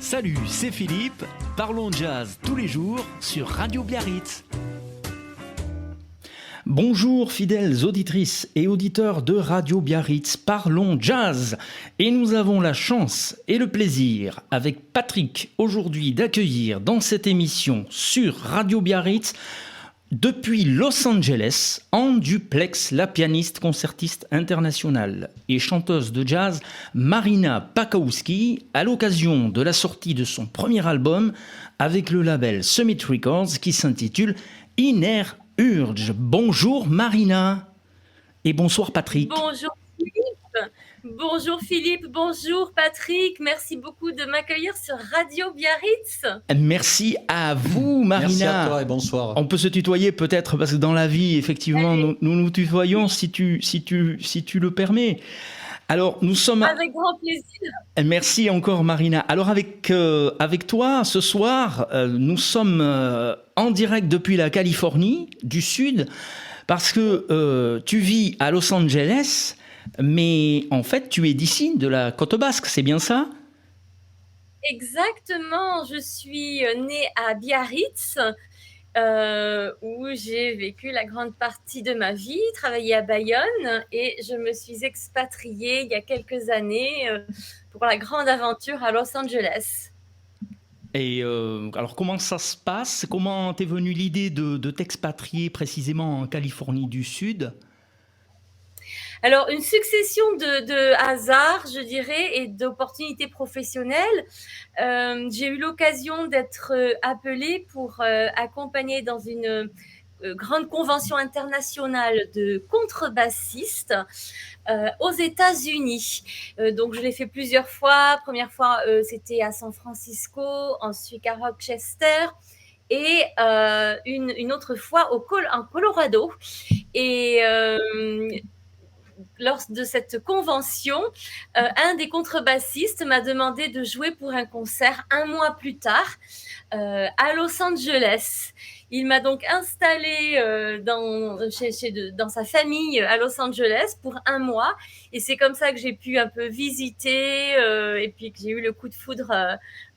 Salut, c'est Philippe. Parlons jazz tous les jours sur Radio Biarritz. Bonjour fidèles auditrices et auditeurs de Radio Biarritz, parlons jazz. Et nous avons la chance et le plaisir avec Patrick aujourd'hui d'accueillir dans cette émission sur Radio Biarritz depuis Los Angeles, en duplex, la pianiste concertiste internationale et chanteuse de jazz Marina Pakowski, à l'occasion de la sortie de son premier album avec le label Summit Records qui s'intitule Inner Urge. Bonjour Marina et bonsoir Patrick. Bonjour Philippe. Bonjour Philippe, bonjour Patrick. Merci beaucoup de m'accueillir sur Radio Biarritz. Merci à vous Marina. Merci à toi et bonsoir. On peut se tutoyer peut-être parce que dans la vie, effectivement, nous tutoyons si tu le permets. Alors, nous sommes... Avec grand plaisir. Merci encore Marina. Alors avec toi ce soir, nous sommes en direct depuis la Californie du Sud parce que tu vis à Los Angeles, mais en fait tu es d'ici, de la côte basque, c'est bien ça ? Exactement, je suis née à Biarritz, où j'ai vécu la grande partie de ma vie, travaillé à Bayonne, et je me suis expatriée il y a quelques années pour la grande aventure à Los Angeles. Et alors comment ça se passe ? Comment t'es venue l'idée de t'expatrier précisément en Californie du Sud ? Alors, une succession de hasards, je dirais, et d'opportunités professionnelles. J'ai eu l'occasion d'être appelée pour accompagner dans une grande convention internationale de contrebassistes aux États-Unis. Donc, je l'ai fait plusieurs fois. Première fois, c'était à San Francisco, ensuite à Rochester. Et une autre fois en Colorado. Et lors de cette convention, un des contrebassistes m'a demandé de jouer pour un concert un mois plus tard à Los Angeles. Il m'a donc installée dans sa famille à Los Angeles pour un mois. Et c'est comme ça que j'ai pu un peu visiter et puis que j'ai eu le coup de foudre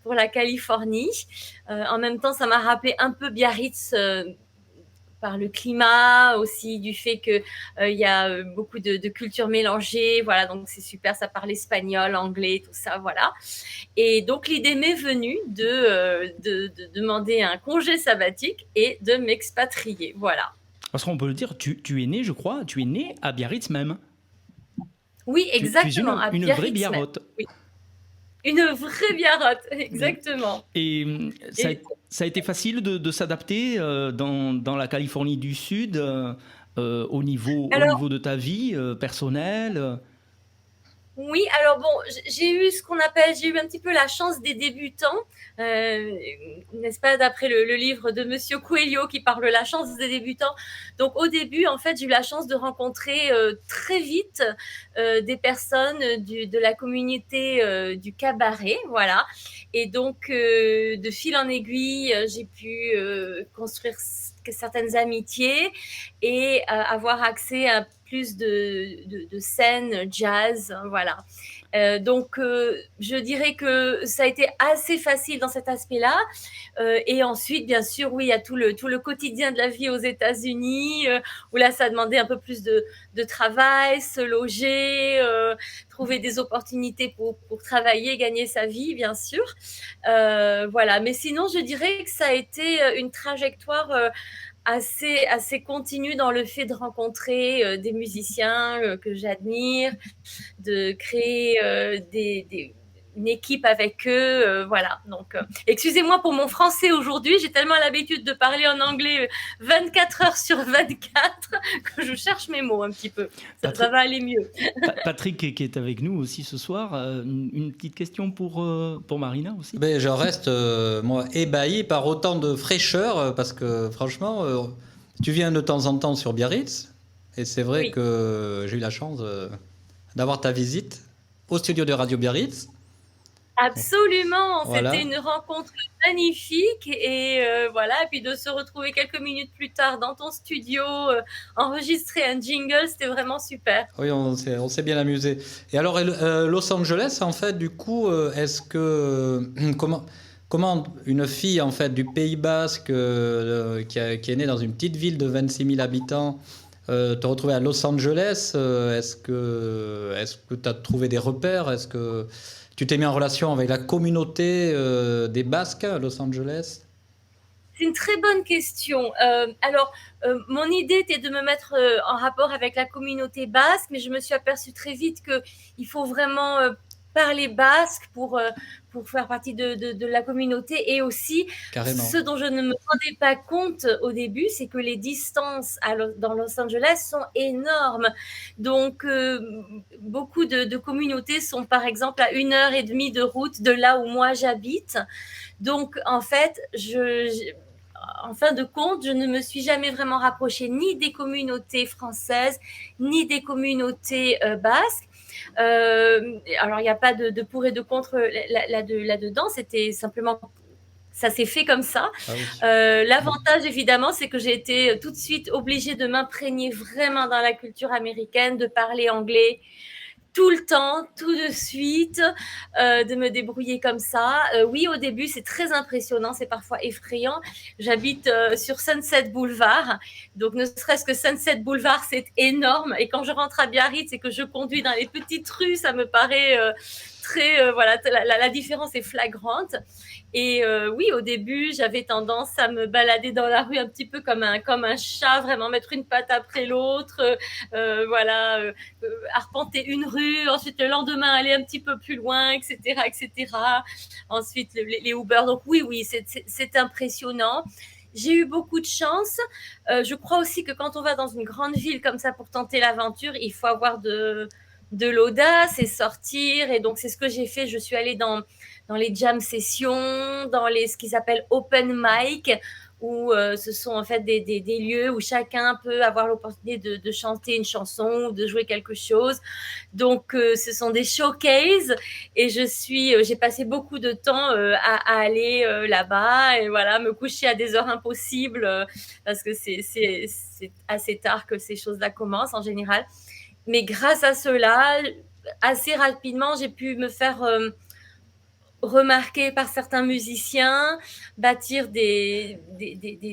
pour la Californie. En même temps, ça m'a rappelé un peu Biarritz par le climat, aussi du fait qu'il y a beaucoup de cultures mélangées, voilà, donc c'est super, ça parle espagnol, anglais, tout ça, voilà. Et donc l'idée m'est venue de demander un congé sabbatique et de m'expatrier, voilà. Parce qu'on peut le dire, tu es né, je crois, tu es né à Biarritz même. Oui, exactement, tu es une vraie Biarrotte. Oui. Une vraie Biarrotte, exactement. Et ça a été facile de s'adapter dans la Californie du Sud au niveau de ta vie personnelle. Oui, alors bon, j'ai eu un petit peu la chance des débutants, n'est-ce pas, d'après le livre de Monsieur Coelho qui parle de la chance des débutants. Donc au début, en fait, j'ai eu la chance de rencontrer très vite des personnes de la communauté du cabaret, voilà. Et donc, de fil en aiguille, j'ai pu construire certaines amitiés et avoir accès à plus de scènes jazz, voilà. Donc, je dirais que ça a été assez facile dans cet aspect-là. Et ensuite, bien sûr, oui, il y a tout le quotidien de la vie aux États-Unis, où là, ça demandait un peu plus de travail, se loger, trouver des opportunités pour travailler, gagner sa vie, bien sûr. Voilà. Mais sinon, je dirais que ça a été une trajectoire assez continue dans le fait de rencontrer des musiciens que j'admire, de créer une équipe avec eux, voilà. Donc, excusez-moi pour mon français aujourd'hui, j'ai tellement l'habitude de parler en anglais 24 heures sur 24 que je cherche mes mots un petit peu. Ça va aller mieux. Patrick qui est avec nous aussi ce soir, une petite question pour Marina aussi. Ben, je reste moi ébahi par autant de fraîcheur parce que franchement, tu viens de temps en temps sur Biarritz et c'est vrai que j'ai eu la chance d'avoir ta visite au studio de Radio Biarritz. Absolument, Voilà. c'était une rencontre magnifique et voilà, et puis de se retrouver quelques minutes plus tard dans ton studio, enregistrer un jingle, c'était vraiment super. Oui, on s'est bien amusé. Et alors, Los Angeles, en fait, du coup, est-ce que comment une fille en fait du Pays Basque qui est née dans une petite ville de 26 000 habitants te retrouver à Los Angeles, est-ce que tu as trouvé des repères? Est-ce que tu t'es mis en relation avec la communauté des Basques à Los Angeles? C'est une très bonne question. Alors, mon idée était de me mettre en rapport avec la communauté basque, mais je me suis aperçue très vite qu'il faut vraiment parler basque pour faire partie de la communauté. Et aussi, Carrément. ce dont je ne me rendais pas compte au début, c'est que les distances dans Los Angeles sont énormes. Donc, beaucoup de communautés sont, par exemple, à 1h30 de route de là où moi j'habite. Donc, en fait, en fin de compte, je ne me suis jamais vraiment rapprochée ni des communautés françaises, ni des communautés basques. Alors, il n'y a pas de pour et de contre là-dedans, c'était simplement, ça s'est fait comme ça. Ah oui. L'avantage, évidemment, c'est que j'ai été tout de suite obligée de m'imprégner vraiment dans la culture américaine, de parler anglais tout le temps, tout de suite, de me débrouiller comme ça. Oui, au début, c'est très impressionnant, c'est parfois effrayant. J'habite sur Sunset Boulevard, donc ne serait-ce que Sunset Boulevard, c'est énorme. Et quand je rentre à Biarritz et que je conduis dans les petites rues, ça me paraît très... voilà, la différence est flagrante. Et oui, au début, j'avais tendance à me balader dans la rue un petit peu comme un chat, vraiment mettre une patte après l'autre, voilà, arpenter une rue, ensuite le lendemain aller un petit peu plus loin, etc., etc. Ensuite les Uber. Donc oui, c'est impressionnant. J'ai eu beaucoup de chance. Je crois aussi que quand on va dans une grande ville comme ça pour tenter l'aventure, il faut avoir de l'audace et sortir. Et donc c'est ce que j'ai fait. Je suis allée dans les jam sessions, dans ce qui s'appelle open mic, où ce sont en fait des lieux où chacun peut avoir l'opportunité de chanter une chanson ou de jouer quelque chose. Donc, ce sont des showcases et j'ai passé beaucoup de temps à aller là-bas et voilà, me coucher à des heures impossibles parce que c'est assez tard que ces choses-là commencent en général. Mais grâce à cela, assez rapidement, j'ai pu me faire remarqué par certains musiciens, bâtir des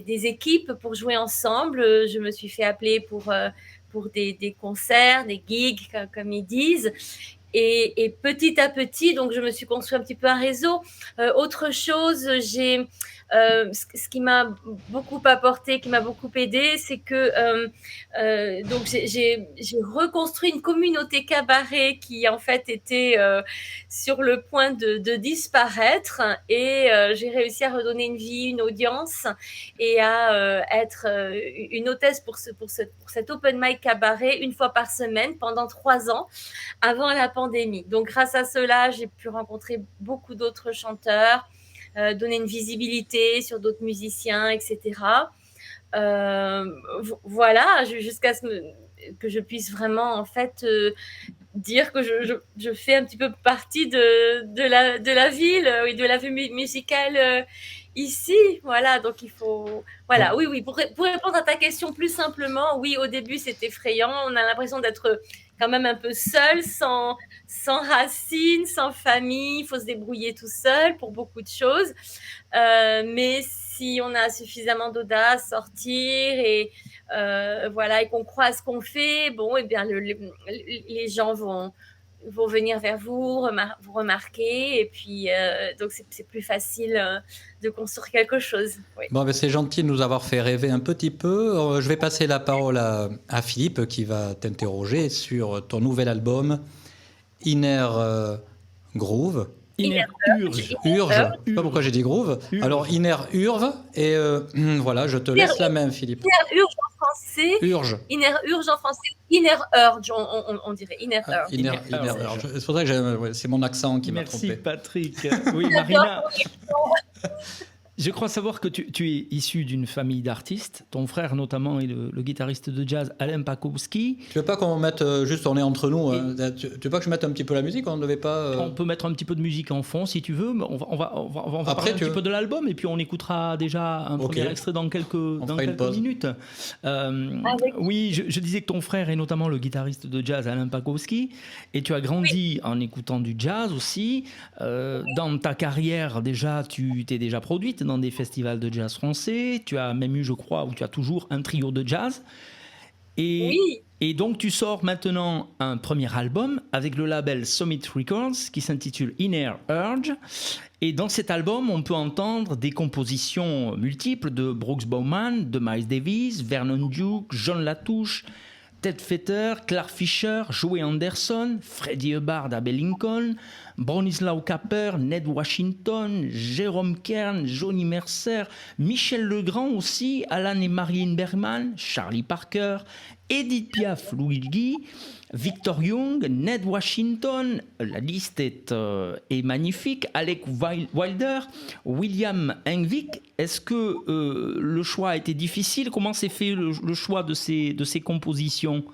équipes pour jouer ensemble. Je me suis fait appeler pour des concerts, des gigs, comme ils disent. Et petit à petit, donc je me suis construit un petit peu un réseau. Autre chose, ce qui m'a beaucoup apporté, qui m'a beaucoup aidé, c'est que donc j'ai reconstruit une communauté cabaret qui en fait était sur le point de disparaître et j'ai réussi à redonner une vie, une audience et à être une hôtesse pour cet open mic cabaret une fois par semaine pendant 3 ans avant la pandémie. Donc grâce à cela, j'ai pu rencontrer beaucoup d'autres chanteurs, donner une visibilité sur d'autres musiciens, etc. Voilà, jusqu'à ce que je puisse vraiment en fait dire que je fais un petit peu partie de la ville, oui, de la vie musicale ici. Voilà, donc il faut... Voilà, oui, pour répondre à ta question plus simplement, oui, au début c'est effrayant, on a l'impression d'être quand même un peu seul, sans racines, sans famille, il faut se débrouiller tout seul pour beaucoup de choses. Mais si on a suffisamment d'audace, sortir et voilà, et qu'on croit à ce qu'on fait, bon, et bien les gens vont venir vers vous, vous remarquer, et puis donc c'est plus facile de construire quelque chose. Oui. Bon, ben c'est gentil de nous avoir fait rêver un petit peu. Je vais passer la parole à Philippe qui va t'interroger sur ton nouvel album Inner Groove. Inner Urge. Urge. Je sais pas pourquoi j'ai dit groove. Urge. Alors Inner Urge. Et voilà, je te laisse la main, Philippe. Inner Urge en français. Urge. Inner Urge en français. Inner Urge, on dirait. Inner Urge. Inner Urge. C'est pour ça que c'est mon accent qui m'a trompé. Merci Patrick. Oui, Marina. Je crois savoir que tu es issu d'une famille d'artistes. Ton frère, notamment, est le guitariste de jazz Alain Pakowski. Tu veux pas qu'on mette juste, on est entre nous, hein, tu veux pas que je mette un petit peu la musique? On ne devait pas. On peut mettre un petit peu de musique en fond si tu veux. Mais on va Après, parler un petit peu de l'album et puis on écoutera déjà un premier extrait dans quelques minutes. Oui, je disais que ton frère est notamment le guitariste de jazz Alain Pakowski et tu as grandi en écoutant du jazz aussi. Dans ta carrière, déjà, tu t'es déjà produite dans des festivals de jazz français. Tu as même eu, je crois, ou tu as toujours un trio de jazz. Et donc, tu sors maintenant un premier album avec le label Summit Records qui s'intitule Inner Urge. Et dans cet album, on peut entendre des compositions multiples de Brooks Bowman, de Miles Davis, Vernon Duke, John Latouche, Ted Fetter, Clark Fisher, Joey Anderson, Freddie Hubbard, Abbey Lincoln, Bronislaw Kapper, Ned Washington, Jérôme Kern, Johnny Mercer, Michel Legrand aussi, Alan et Marilyn Bergman, Charlie Parker, Edith Piaf, Luigi, Victor Young, Ned Washington, la liste est magnifique, Alec Wilder, William Hengvik. Est-ce que le choix a été difficile? Comment s'est fait le choix de ces compositions?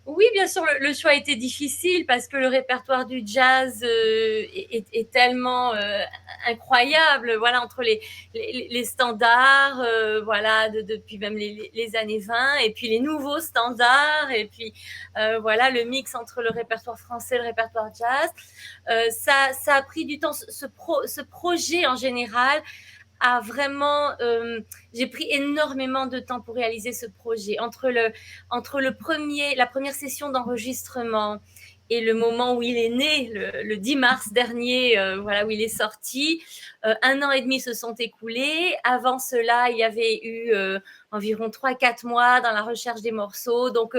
Oui, bien sûr, le choix a été difficile parce que le répertoire du jazz est tellement incroyable. Voilà, entre les standards, voilà, depuis même les années 20, et puis les nouveaux standards, et puis voilà, le mix entre le répertoire français et le répertoire jazz. Ça a pris du temps. Ce projet en général a vraiment, j'ai pris énormément de temps pour réaliser ce projet. Entre la première session d'enregistrement et le moment où il est né, le 10 mars dernier, voilà, où il est sorti, 1 an et demi se sont écoulés. Avant cela, il y avait eu environ 3-4 mois dans la recherche des morceaux. Donc,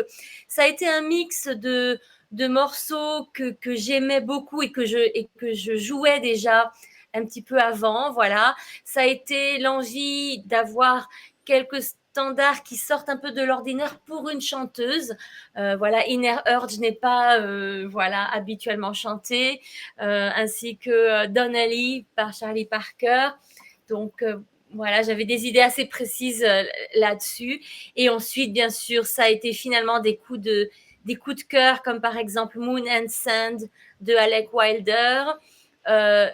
ça a été un mix de morceaux que j'aimais beaucoup et que je jouais déjà un petit peu avant, voilà. Ça a été l'envie d'avoir quelques standards qui sortent un peu de l'ordinaire pour une chanteuse. Voilà, Inner Urge n'est pas voilà, habituellement chanté, ainsi que Donnelly par Charlie Parker. Donc, voilà, j'avais des idées assez précises là-dessus. Et ensuite, bien sûr, ça a été finalement des coups de cœur, comme par exemple Moon and Sand de Alec Wilder.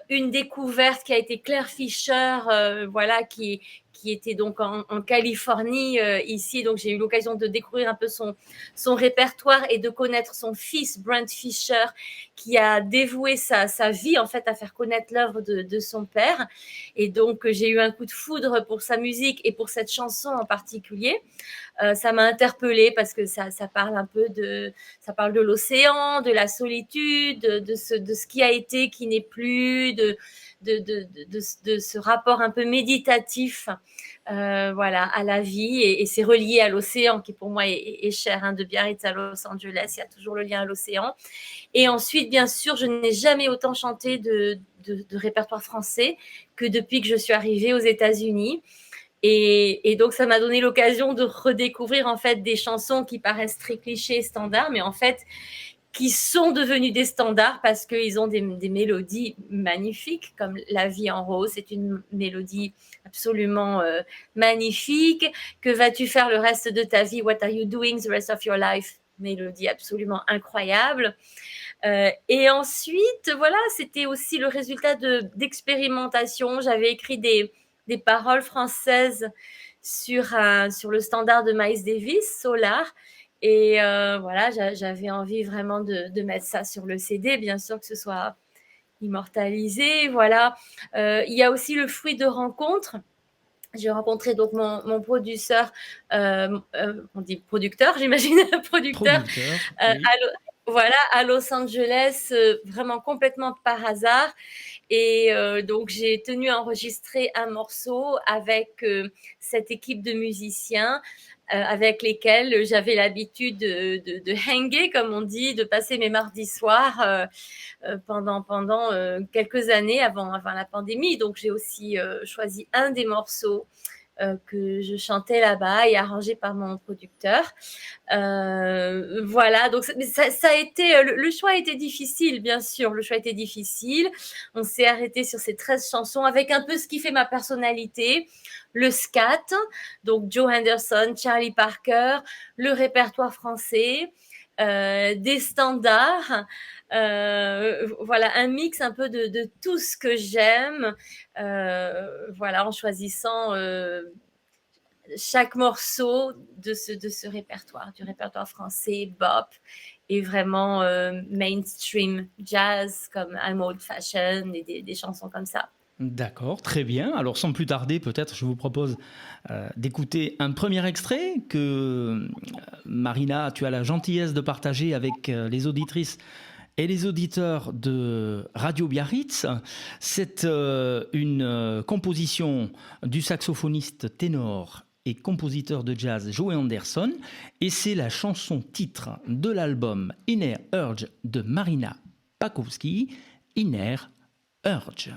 Une découverte qui a été Claire Fisher, voilà, qui était donc en Californie ici. Donc j'ai eu l'occasion de découvrir un peu son répertoire et de connaître son fils Brent Fisher, qui a dévoué sa vie en fait à faire connaître l'œuvre de son père. Et donc j'ai eu un coup de foudre pour sa musique et pour cette chanson en particulier. Ça m'a interpellée parce que ça parle un peu ça parle de l'océan, de la solitude, de ce qui a été, qui n'est plus, de ce rapport un peu méditatif, voilà, à la vie, et c'est relié à l'océan qui pour moi est cher, hein, de Biarritz à Los Angeles, il y a toujours le lien à l'océan. Et ensuite, bien sûr, je n'ai jamais autant chanté de répertoire français que depuis que je suis arrivée aux États-Unis. Et donc, ça m'a donné l'occasion de redécouvrir en fait des chansons qui paraissent très clichés et standards, mais en fait, qui sont devenus des standards parce qu'ils ont des mélodies magnifiques, comme La vie en rose, c'est une mélodie absolument magnifique. Que vas-tu faire le reste de ta vie? What are you doing the rest of your life? Mélodie absolument incroyable. Et ensuite, voilà, c'était aussi le résultat d'expérimentation. J'avais écrit des paroles françaises sur le standard de Miles Davis, Solar. Et voilà, j'avais envie vraiment de mettre ça sur le CD, bien sûr que ce soit immortalisé. Voilà. Il y a aussi le fruit de rencontres. J'ai rencontré donc mon producteur, on dit producteur, j'imagine, producteur. Oui. Voilà, à Los Angeles, vraiment complètement par hasard. Et donc, j'ai tenu à enregistrer un morceau avec cette équipe de musiciens avec lesquels j'avais l'habitude de hanger, comme on dit, de passer mes mardis soirs pendant quelques années avant la pandémie. Donc, j'ai aussi choisi un des morceaux que je chantais là-bas et arrangé par mon producteur. Voilà, donc ça a été, le choix a été difficile, bien sûr, le choix a été difficile. On s'est arrêté sur ces 13 chansons avec un peu ce qui fait ma personnalité, le scat, donc Joe Henderson, Charlie Parker, le répertoire français, des standards, voilà, un mix un peu de tout ce que j'aime, voilà, en choisissant chaque morceau de ce répertoire, du répertoire français, bop, et vraiment mainstream jazz comme I'm Old Fashioned et des chansons comme ça. D'accord, très bien. Alors sans plus tarder, peut-être je vous propose d'écouter un premier extrait que Marina, tu as la gentillesse de partager avec les auditrices et les auditeurs de Radio Biarritz. C'est une composition du saxophoniste ténor et compositeur de jazz Joe Henderson, et c'est la chanson titre de l'album Inner Urge de Marina Pakowski, Inner Urge.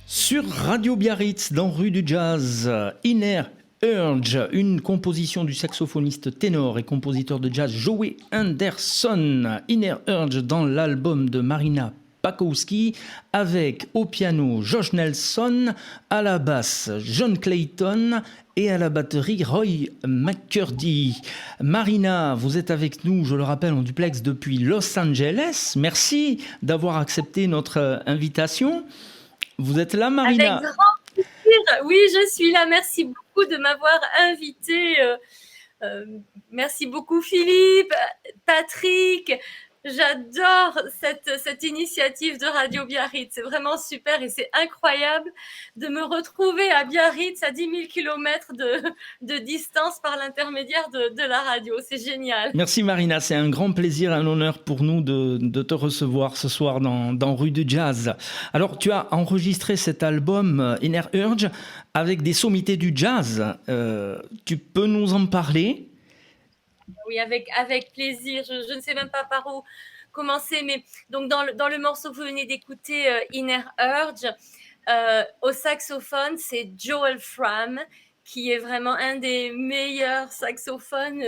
Sur Radio Biarritz, dans Rue du Jazz, Inner Urge, une composition du saxophoniste ténor et compositeur de jazz Joey Anderson. Inner Urge dans l'album de Marina Pakowski, avec au piano Josh Nelson, à la basse John Clayton et à la batterie Roy McCurdy. Marina, vous êtes avec nous, je le rappelle, en duplex depuis Los Angeles. Merci d'avoir accepté notre invitation. Vous êtes là, Marina? Avec grand plaisir. Oui, je suis là. Merci beaucoup de m'avoir invitée. Merci beaucoup, Philippe, Patrick. J'adore cette initiative de Radio Biarritz. C'est vraiment super et c'est incroyable de me retrouver à Biarritz à 10 000 km de distance par l'intermédiaire de la radio. C'est génial. Merci Marina, c'est un grand plaisir, un honneur pour nous de te recevoir ce soir dans Rue du Jazz. Alors tu as enregistré cet album Inner Urge avec des sommités du jazz. Tu peux nous en parler ? Oui, avec plaisir. Je ne sais même pas par où commencer, mais donc dans le morceau que vous venez d'écouter, Inner Urge, au saxophone, c'est Joel Fram, qui est vraiment un des meilleurs saxophones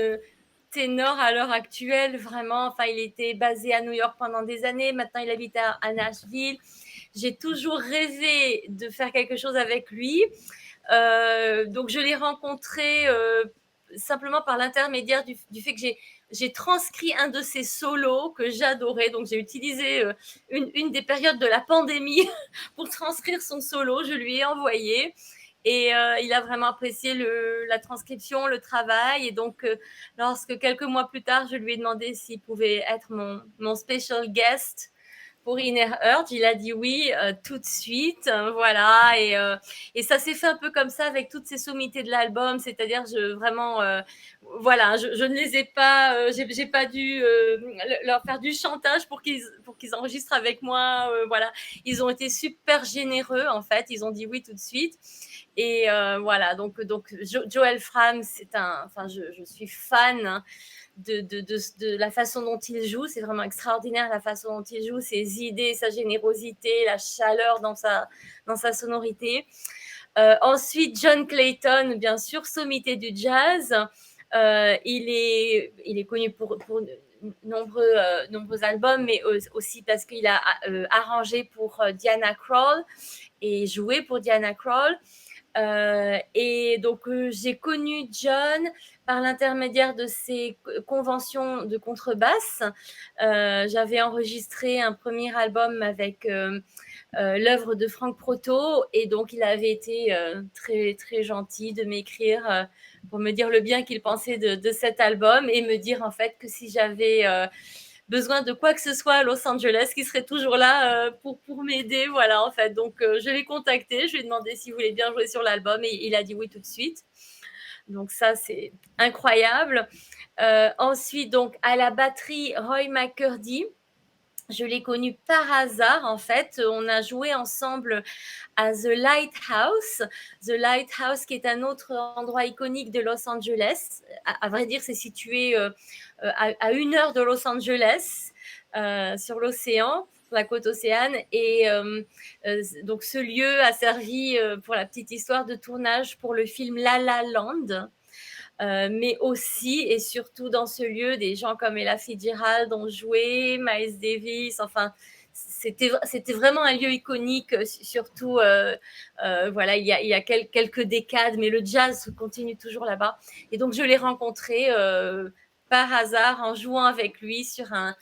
ténors à l'heure actuelle. Vraiment, enfin, il était basé à New York pendant des années. Maintenant, il habite à Nashville. J'ai toujours rêvé de faire quelque chose avec lui. Donc, je l'ai rencontré simplement par l'intermédiaire du fait que j'ai transcrit un de ses solos que j'adorais. Donc, j'ai utilisé une des périodes de la pandémie pour transcrire son solo. Je lui ai envoyé et il a vraiment apprécié la transcription, le travail. Et donc, lorsque quelques mois plus tard, je lui ai demandé s'il pouvait être mon special guest pour Inner Urge, il a dit oui tout de suite, voilà, et ça s'est fait un peu comme ça avec toutes ces sommités de l'album, c'est-à-dire voilà, je ne les ai pas, j'ai pas dû leur faire du chantage pour qu'ils enregistrent avec moi, voilà, ils ont été super généreux en fait, ils ont dit oui tout de suite, et voilà, donc Joel Fram, je suis fan. Hein, de la façon dont il joue, c'est vraiment extraordinaire la façon dont il joue, ses idées, sa générosité, la chaleur dans sa sonorité. Ensuite, John Clayton, bien sûr, sommité du jazz. Il est connu pour nombreux albums, mais aussi parce qu'il a arrangé pour Diana Krall et joué pour Diana Krall. Et donc, j'ai connu John par l'intermédiaire de ses conventions de contrebasse. J'avais enregistré un premier album avec l'œuvre de Frank Proto, et donc il avait été très, très gentil de m'écrire pour me dire le bien qu'il pensait de cet album et me dire en fait que si j'avais besoin de quoi que ce soit à Los Angeles, qui serait toujours là pour m'aider, voilà, en fait. Donc, je l'ai contacté, je lui ai demandé s'il voulait bien jouer sur l'album et il a dit oui tout de suite. Donc, ça, c'est incroyable. Ensuite, donc, à la batterie, Roy McCurdy. Je l'ai connu par hasard, en fait. On a joué ensemble à The Lighthouse. The Lighthouse, qui est un autre endroit iconique de Los Angeles. À vrai dire, c'est situé à 1 heure de Los Angeles, sur l'océan, sur la côte océane. Et donc, ce lieu a servi, pour la petite histoire, de tournage pour le film La La Land. mais aussi et surtout dans ce lieu, des gens comme Ella Fitzgerald ont joué, Miles Davis, enfin, c'était vraiment un lieu iconique, surtout voilà, il y a quelques décades, mais le jazz continue toujours là-bas. Et donc, je l'ai rencontré par hasard en jouant avec lui sur un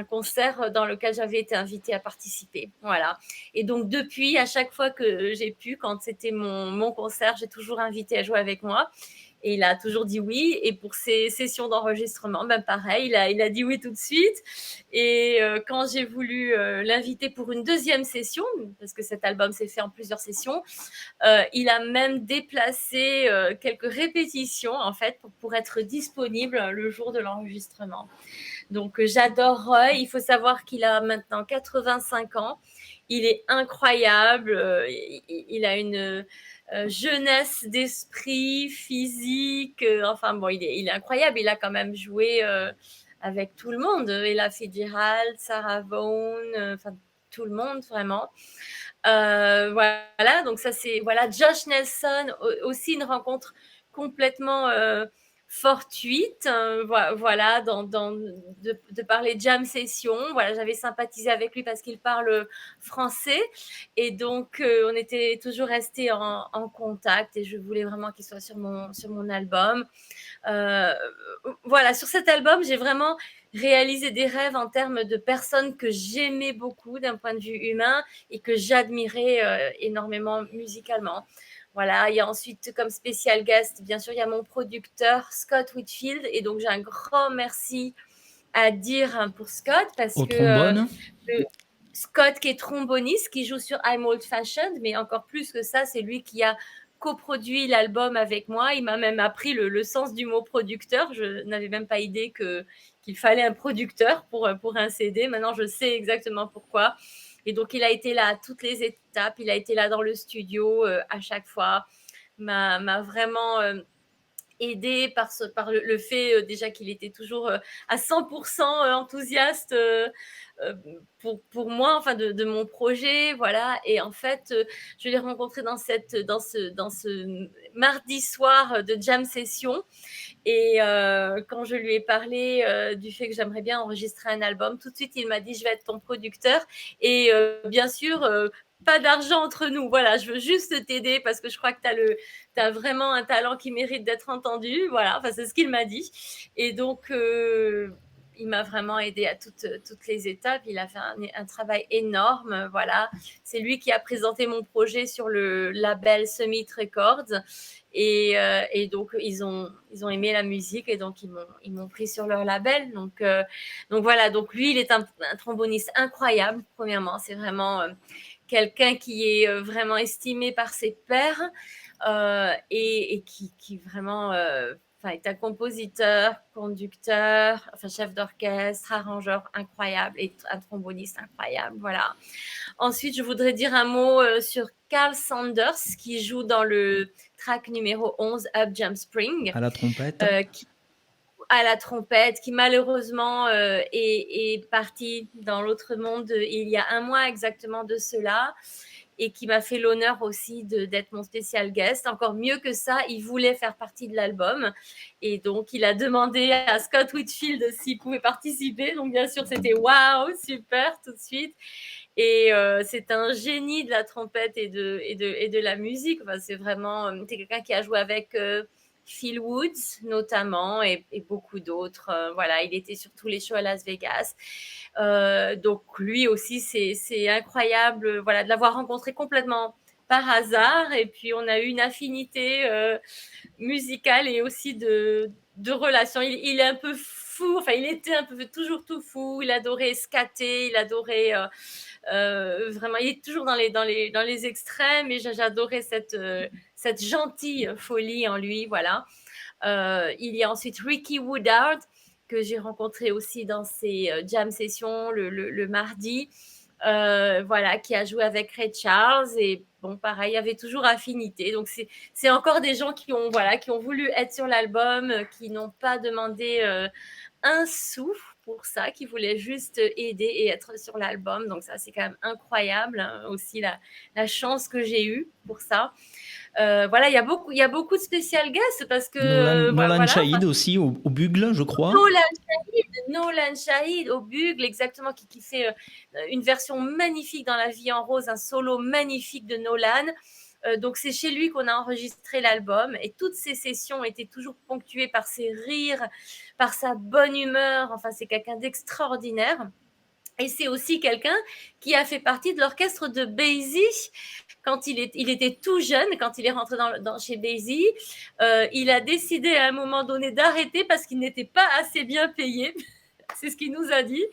concert dans lequel j'avais été invitée à participer. Voilà. Et donc, depuis, à chaque fois que j'ai pu, quand c'était mon concert, j'ai toujours invité à jouer avec moi. Et il a toujours dit oui. Et pour ses sessions d'enregistrement, ben pareil, il a dit oui tout de suite. Et quand j'ai voulu l'inviter pour une deuxième session, parce que cet album s'est fait en plusieurs sessions, il a même déplacé quelques répétitions en fait pour être disponible le jour de l'enregistrement. Donc j'adore Roy. Il faut savoir qu'il a maintenant 85 ans. Il est incroyable. Il a une jeunesse d'esprit, physique. Enfin bon, il est incroyable. Il a quand même joué avec tout le monde. Ella Fitzgerald, Sarah Vaughan, enfin tout le monde vraiment. Voilà, donc ça c'est voilà Josh Nelson, aussi une rencontre complètement fortuite, voilà, de parler jam session. Voilà, j'avais sympathisé avec lui parce qu'il parle français et donc on était toujours restés en contact et je voulais vraiment qu'il soit sur mon album. Voilà, sur cet album, j'ai vraiment réalisé des rêves en termes de personnes que j'aimais beaucoup d'un point de vue humain et que j'admirais énormément musicalement. Voilà, il y a ensuite comme spécial guest, bien sûr, il y a mon producteur Scott Whitfield et donc j'ai un grand merci à dire pour Scott parce Au que trombone. Scott qui est tromboniste, qui joue sur I'm Old Fashioned, mais encore plus que ça, c'est lui qui a coproduit l'album avec moi. Il m'a même appris le sens du mot producteur. Je n'avais même pas idée qu'il fallait un producteur pour un CD. Maintenant, je sais exactement pourquoi. Et donc, il a été là à toutes les étapes. Il a été là dans le studio à chaque fois. M'a vraiment aidé par le fait déjà qu'il était toujours à 100% enthousiaste pour moi, enfin de mon projet, voilà. Et en fait, je l'ai rencontré dans ce mardi soir de jam session. Et quand je lui ai parlé du fait que j'aimerais bien enregistrer un album, tout de suite il m'a dit je vais être ton producteur. Et bien sûr, pas d'argent entre nous. Voilà, je veux juste t'aider parce que je crois que t'as vraiment un talent qui mérite d'être entendu. Voilà, enfin c'est ce qu'il m'a dit. Et donc il m'a vraiment aidé à toutes les étapes. Il a fait un travail énorme. Voilà, c'est lui qui a présenté mon projet sur le label Summit Records. Et donc ils ont aimé la musique et donc ils m'ont pris sur leur label. Donc voilà. Donc lui, il est un tromboniste incroyable. Premièrement, c'est vraiment quelqu'un qui est vraiment estimé par ses pairs et qui vraiment est un compositeur, conducteur, enfin chef d'orchestre, arrangeur incroyable et un tromboniste incroyable. Voilà. Ensuite, je voudrais dire un mot sur Carl Sanders qui joue dans le track numéro 11, Up Jump Spring. À la trompette. À la trompette, qui malheureusement est parti dans l'autre monde il y a un mois exactement de cela, et qui m'a fait l'honneur aussi d'être mon spécial guest. Encore mieux que ça, il voulait faire partie de l'album, et donc il a demandé à Scott Whitfield s'il pouvait participer. Donc bien sûr, c'était waouh, super tout de suite. Et c'est un génie de la trompette et de la musique. Enfin, c'est c'est quelqu'un qui a joué avec Phil Woods notamment et beaucoup d'autres. Voilà, il était sur tous les shows à Las Vegas. Donc lui aussi, c'est incroyable, voilà, de l'avoir rencontré complètement par hasard. Et puis on a eu une affinité musicale et aussi de relation. Il est un peu fou, enfin il était un peu toujours tout fou. Il adorait skater, il adorait vraiment, il est toujours dans les extrêmes, et j'adorais cette gentille folie en lui, voilà. Il y a ensuite Ricky Woodard que j'ai rencontré aussi dans ses jam sessions le mardi. voilà, qui a joué avec Ray Charles. Et bon, pareil, il y avait toujours affinité. Donc, c'est encore des gens qui ont, voilà, qui ont voulu être sur l'album, qui n'ont pas demandé un sou pour ça, qui voulaient juste aider et être sur l'album. Donc, ça, c'est quand même incroyable, hein, aussi la chance que j'ai eue pour ça. Voilà, il y a beaucoup de spécial guests parce que Nolan voilà, Shahid aussi au bugle, je crois. Nolan Shahid au bugle, exactement, qui fait une version magnifique dans La Vie en rose, un solo magnifique de Nolan. Donc c'est chez lui qu'on a enregistré l'album et toutes ces sessions étaient toujours ponctuées par ses rires, par sa bonne humeur. Enfin, c'est quelqu'un d'extraordinaire. Et c'est aussi quelqu'un qui a fait partie de l'orchestre de Basie quand il était tout jeune, quand il est rentré chez Basie. Il a décidé à un moment donné d'arrêter parce qu'il n'était pas assez bien payé. C'est ce qu'il nous a dit,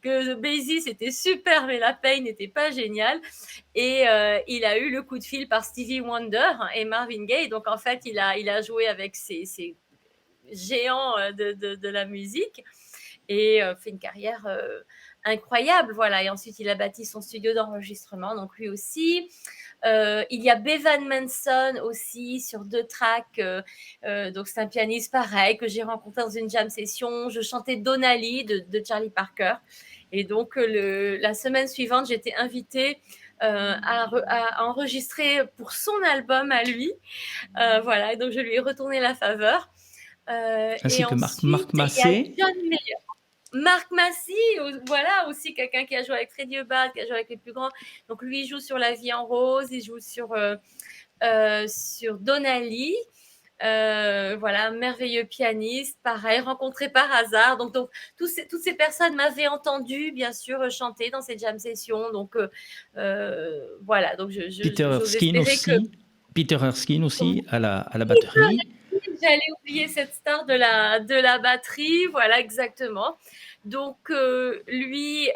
que Basie c'était super mais la paye n'était pas géniale. Et il a eu le coup de fil par Stevie Wonder et Marvin Gaye. Donc en fait il a joué avec ces géants de la musique et fait une carrière incroyable, voilà. Et ensuite il a bâti son studio d'enregistrement, donc lui aussi. Il y a Bevan Manson aussi sur 2 tracks, donc c'est un pianiste pareil que j'ai rencontré dans une jam session. Je chantais Donnelly de Charlie Parker, et donc la semaine suivante j'étais invitée à enregistrer pour son album à lui, voilà. Et donc je lui ai retourné la faveur. Ainsi que ensuite, Marc Massé. John Mayer. Marc Massy, voilà, aussi quelqu'un qui a joué avec Freddie Hubbard, qui a joué avec les plus grands. Donc lui, il joue sur La Vie en rose, il joue sur Donnelly. Voilà, merveilleux pianiste, pareil, rencontré par hasard. Donc toutes ces personnes m'avaient entendu, bien sûr, chanter dans ces jam sessions. Donc voilà, donc Peter Erskine aussi. Peter Erskine aussi à la batterie. J'allais oublier cette star de la batterie, voilà, exactement. Donc lui,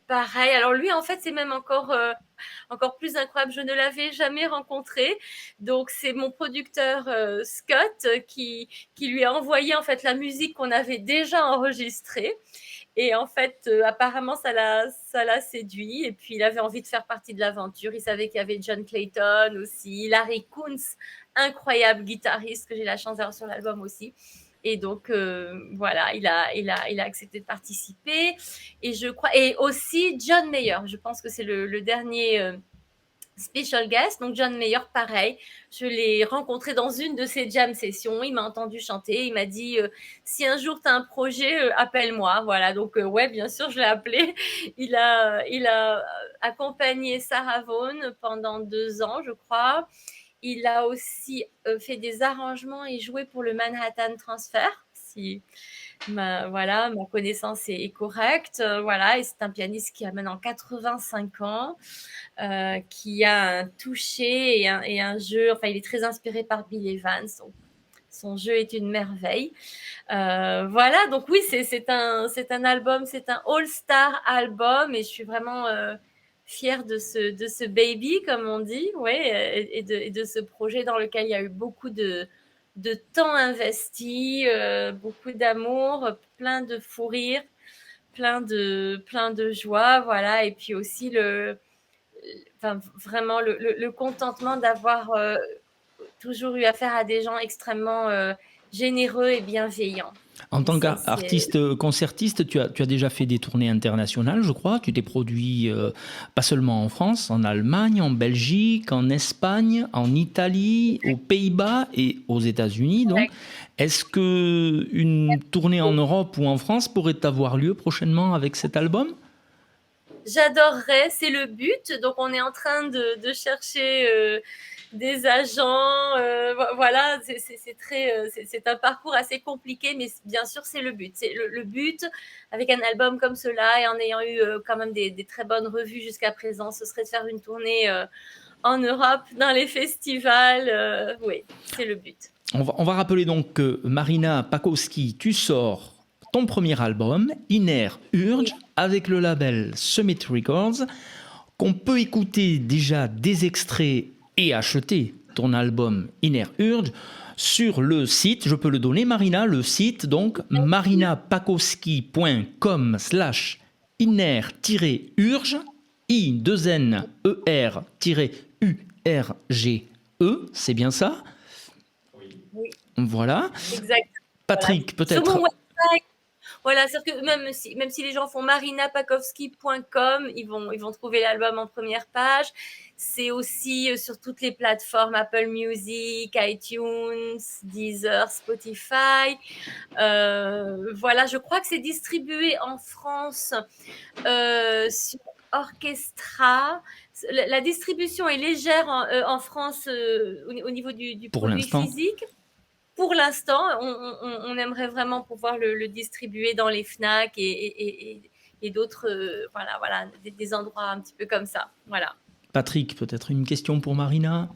pareil. Alors lui, en fait, c'est même encore plus incroyable. Je ne l'avais jamais rencontré. Donc c'est mon producteur Scott qui lui a envoyé en fait la musique qu'on avait déjà enregistrée. Et en fait, apparemment, ça l'a séduit. Et puis, il avait envie de faire partie de l'aventure. Il savait qu'il y avait John Clayton aussi, Larry Kunz, incroyable guitariste que j'ai la chance d'avoir sur l'album aussi. Et donc, voilà, il a accepté de participer. Et je crois, et aussi John Mayer. Je pense que c'est le dernier special guest. Donc, John Mayer, pareil. Je l'ai rencontré dans une de ses jam sessions. Il m'a entendu chanter. Il m'a dit si un jour tu as un projet, appelle-moi. Voilà. Donc, ouais, bien sûr, je l'ai appelé. Il a accompagné Sarah Vaughan pendant 2 ans, je crois. Il a aussi fait des arrangements et joué pour le Manhattan Transfer. Si ma connaissance est correcte. Voilà. Et c'est un pianiste qui a maintenant 85 ans. Qui a un toucher et un jeu. Enfin, il est très inspiré par Bill Evans. Donc, son jeu est une merveille. Voilà, donc oui, c'est un album, c'est un all-star album, et je suis vraiment fière de ce baby, comme on dit, ouais, et de ce projet dans lequel il y a eu beaucoup de temps investi, beaucoup d'amour, plein de fou rire, plein de joie, voilà, et puis aussi vraiment le contentement d'avoir toujours eu affaire à des gens extrêmement généreux et bienveillants. En tant qu'artiste concertiste, tu as déjà fait des tournées internationales, je crois. Tu t'es produit pas seulement en France, en Allemagne, en Belgique, en Espagne, en Italie, aux Pays-Bas et aux États-Unis. Donc, est-ce qu'une tournée en Europe ou en France pourrait avoir lieu prochainement avec cet album ? J'adorerais, c'est le but. Donc, on est en train de chercher des agents. Voilà, c'est un parcours assez compliqué, mais bien sûr, c'est le but. C'est le but, avec un album comme cela et en ayant eu quand même des très bonnes revues jusqu'à présent, ce serait de faire une tournée en Europe, dans les festivals. Oui, c'est le but. On va rappeler donc que Marina Pakowski, tu sors ton premier album, Inner Urge, avec le label Summit Records, qu'on peut écouter déjà des extraits et acheter ton album Inner Urge sur le site, je peux le donner Marina, le site donc marinapakowski.com/inner-urge I2NER-URGE, c'est bien ça? Oui. Voilà. Exact. Patrick, Voilà. peut-être. Sur mon website, voilà, c'est-à-dire que même si les gens font marinapakowski.com, ils vont trouver l'album en première page. C'est aussi sur toutes les plateformes Apple Music, iTunes, Deezer, Spotify. Voilà, je crois que c'est distribué en France sur Orchestra. La distribution est légère en France au niveau du Pour produit l'instant. physique. Pour l'instant, on aimerait vraiment pouvoir le distribuer dans les FNAC et d'autres, voilà, des endroits un petit peu comme ça. Voilà. Patrick, peut-être une question pour Marina?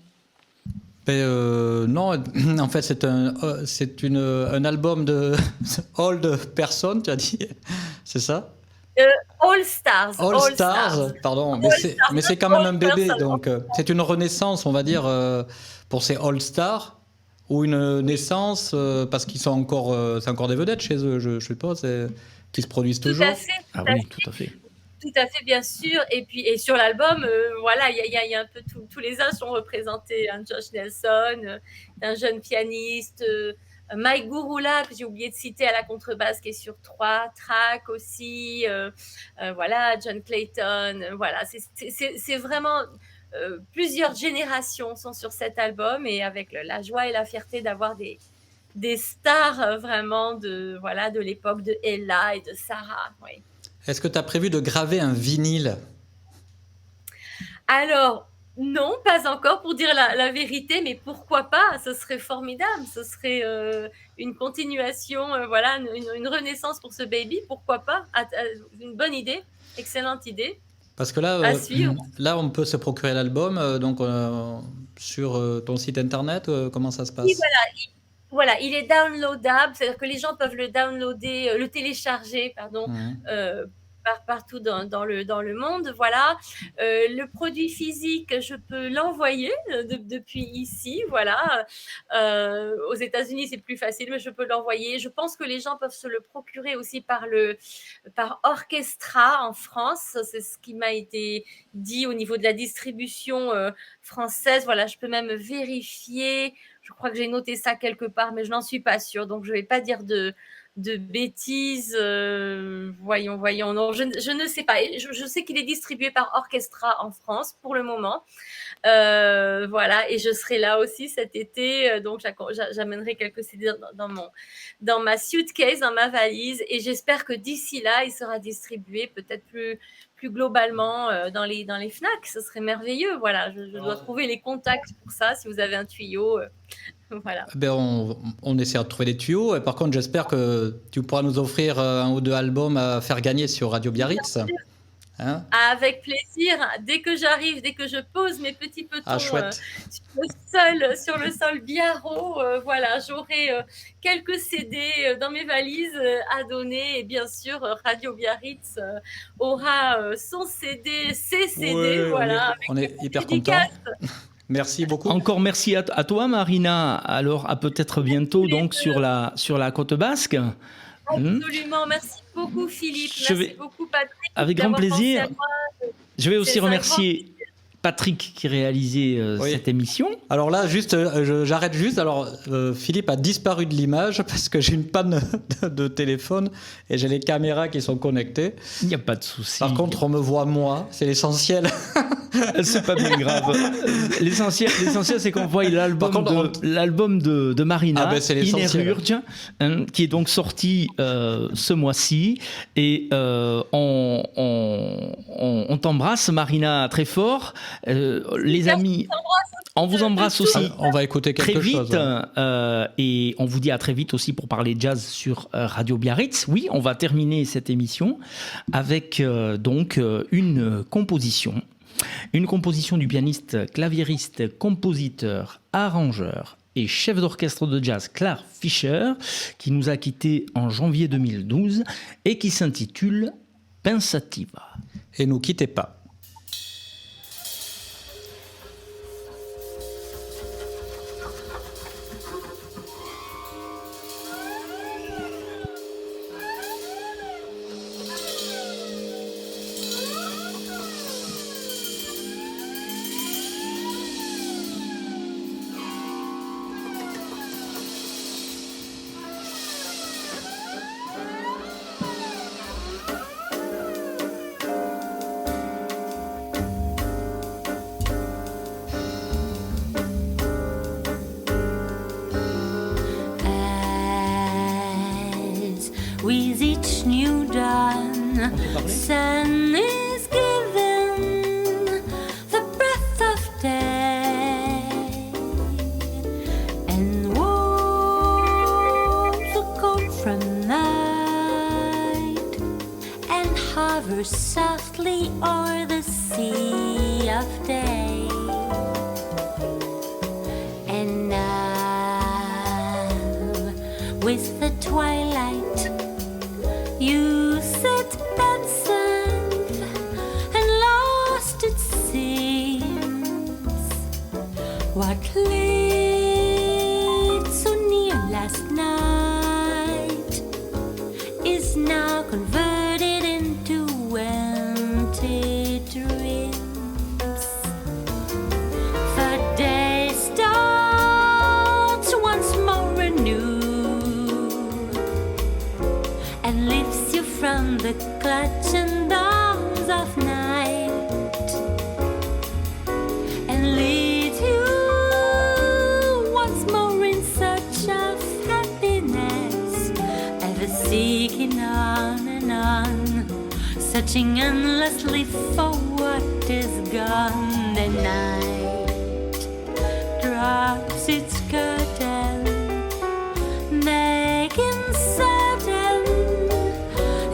Non, en fait, c'est un album de old person, tu as dit, c'est ça? All Stars. All Stars, pardon, mais c'est quand même un bébé, donc c'est une renaissance, on va dire, pour ces All Stars, ou une naissance, parce qu'ils sont encore, c'est encore des vedettes chez eux, je suppose, qui se produisent toujours. Tout à fait. Ah oui, tout à fait. Tout à fait, bien sûr. Et sur l'album, voilà, il y a un peu tous les âges sont représentés. Hein. Josh Nelson, un jeune pianiste, Mike Gouroula, que j'ai oublié de citer à la contrebasse, qui est sur 3 tracks aussi. Voilà, John Clayton. Voilà, c'est vraiment plusieurs générations sont sur cet album, et avec la joie et la fierté d'avoir des stars vraiment de l'époque de Ella et de Sarah. Oui. Est-ce que tu as prévu de graver un vinyle? Alors, non, pas encore, pour dire la vérité, mais pourquoi pas? Ce serait formidable, ce serait une continuation, voilà, une renaissance pour ce baby, pourquoi pas? Une bonne idée, excellente idée. Parce que là, À suivre. là, on peut se procurer l'album sur ton site internet. Comment ça se passe? Oui, voilà, il est downloadable, c'est-à-dire que les gens peuvent le downloader, le télécharger, pardon, partout dans le monde. Voilà. Le produit physique, je peux l'envoyer depuis ici. Voilà. Aux États-Unis, c'est plus facile, mais je peux l'envoyer. Je pense que les gens peuvent se le procurer aussi par Orchestra en France. C'est ce qui m'a été dit au niveau de la distribution française. Voilà, je peux même vérifier. Je crois que j'ai noté ça quelque part, mais je n'en suis pas sûre. Donc, je ne vais pas dire de bêtises. Voyons. Non, je ne sais pas. Je sais qu'il est distribué par Orchestra en France pour le moment. Voilà, et je serai là aussi cet été. Donc, j'amènerai quelques CD dans ma suitcase, dans ma valise. Et j'espère que d'ici là, il sera distribué peut-être plus globalement dans les FNAC. Ce serait merveilleux. Voilà, je dois trouver les contacts pour ça. Si vous avez un tuyau, voilà. On essaiera de trouver des tuyaux. Et par contre, j'espère que tu pourras nous offrir un ou deux albums à faire gagner sur Radio Biarritz. Hein? Avec plaisir. Dès que j'arrive, dès que je pose mes petits petons sur le sol biarro, voilà, j'aurai quelques CD dans mes valises à donner. Et bien sûr, Radio Biarritz aura son CD, ses CD. Voilà, on est hyper contents. Merci beaucoup. Encore merci à toi, Marina. Alors, à peut-être bientôt donc sur la côte basque. Absolument. Merci beaucoup, Philippe. Merci beaucoup, Patrick. Avec grand plaisir. Je vais aussi remercier Patrick qui réalisait cette émission. Alors là, j'arrête juste. Alors, Philippe a disparu de l'image parce que j'ai une panne de téléphone et j'ai les caméras qui sont connectées. Il n'y a pas de souci. Par contre, on me voit moi, c'est l'essentiel. C'est pas bien grave. L'essentiel, c'est qu'on voit l'album de Marina, Innerurge, qui est donc sorti ce mois-ci. Et on t'embrasse, Marina, très fort. Les amis, on vous embrasse aussi. On va écouter quelque chose. Très vite. Et on vous dit à très vite aussi pour parler jazz sur Radio Biarritz. Oui, on va terminer cette émission avec donc une composition. Une composition du pianiste, claviériste, compositeur, arrangeur et chef d'orchestre de jazz Clark Fisher, qui nous a quittés en janvier 2012 et qui s'intitule Pensativa. Et nous quittez pas. with each new dawn. Sun is given the breath of day, and warmth will come from night, and hover softly o'er the sea of day. And now, with the twilight, you sit pensive and lost, it seems. What lay so near last night is now converted into empty dreams. The day starts once more anew and lifts you from the clutching bonds of night and leads you once more in search of happiness, ever seeking on and on, searching endlessly for what is gone. The night drops its curtain, making certain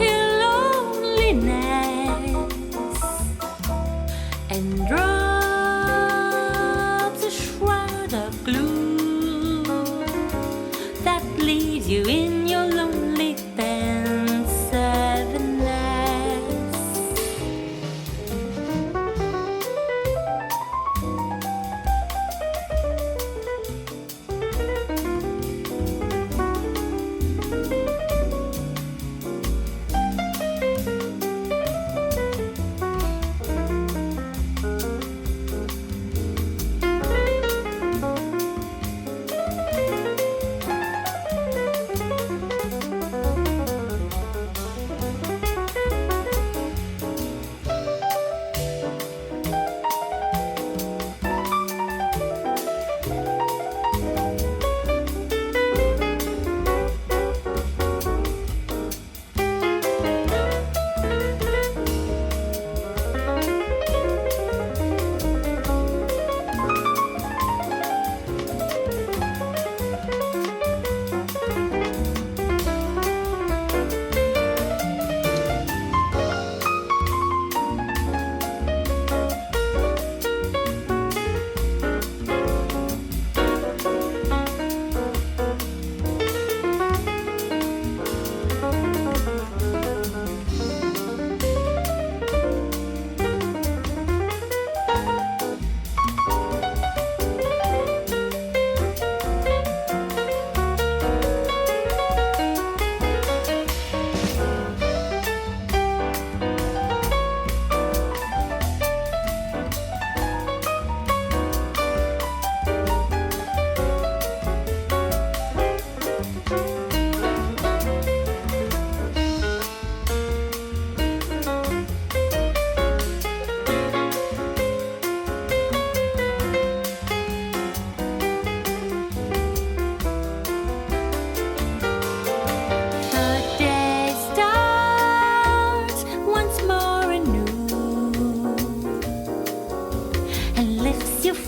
your loneliness, and drops a shroud of gloom that leaves you in your lonely pensiveness.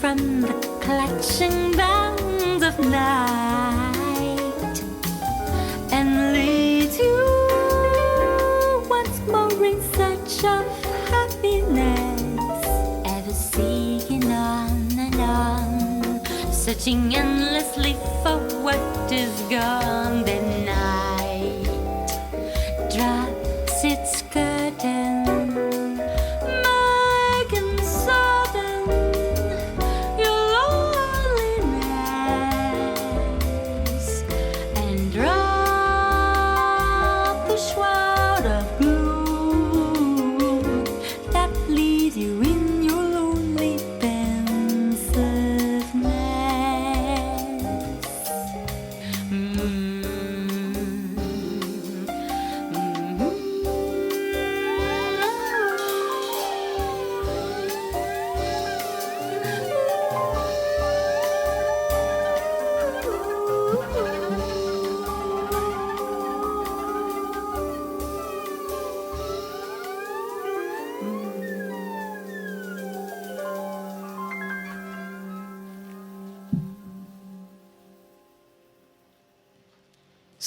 From the clutching bands of night and leads you once more in search of happiness, ever seeking on and on, searching endlessly for what is gone. The night drops its curtain, making certain your loneliness, and drop the shroud of gloom that leaves you in your lonely pensiveness.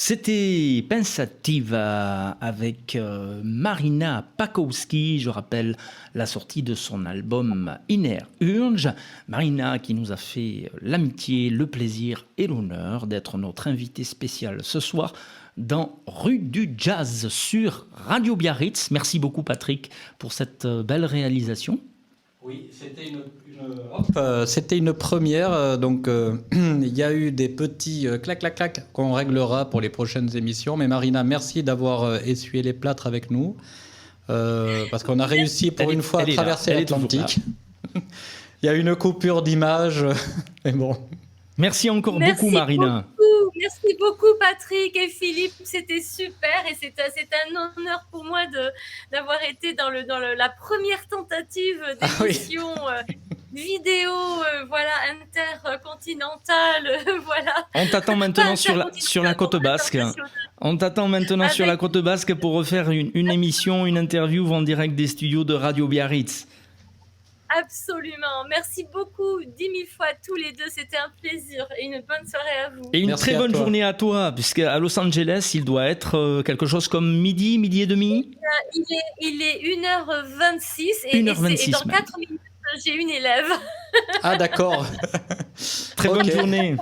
C'était Pensativa avec Marina Pakowski, je rappelle la sortie de son album Inner Urge. Marina qui nous a fait l'amitié, le plaisir et l'honneur d'être notre invitée spéciale ce soir dans Rue du Jazz sur Radio Biarritz. Merci beaucoup Patrick pour cette belle réalisation. Oui, c'était une première, donc il y a eu des petits clac qu'on réglera pour les prochaines émissions. Mais Marina, merci d'avoir essuyé les plâtres avec nous, parce qu'on a réussi pour une fois à traverser l'Atlantique. Il y a une coupure d'image, mais bon. Merci encore beaucoup Marina. Merci beaucoup Patrick et Philippe, c'était super et c'est un honneur pour moi d'avoir été dans la première tentative d'émission vidéo voilà, intercontinentale. Voilà. On t'attend maintenant sur la côte basque. On t'attend maintenant sur la côte basque pour refaire une émission, une interview en direct des studios de Radio Biarritz. Absolument. Merci beaucoup 10 000 fois tous les deux. C'était un plaisir et une bonne soirée à vous. Et une très bonne journée à toi, puisqu'à Los Angeles, il doit être quelque chose comme midi et demi. Il est 1h26 et dans 4 minutes, j'ai une élève. Ah d'accord. Très bonne journée.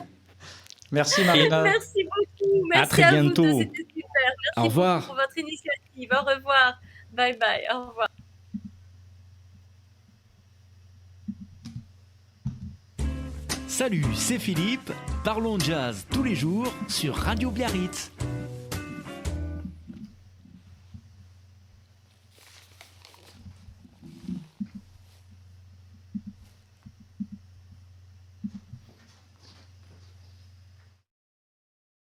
Merci Marina. Merci beaucoup. Merci à très bientôt. Vous deux, c'était super. Merci au revoir. Beaucoup pour votre initiative. Au revoir. Bye bye. Au revoir. Salut, c'est Philippe. Parlons jazz tous les jours sur Radio Biarritz.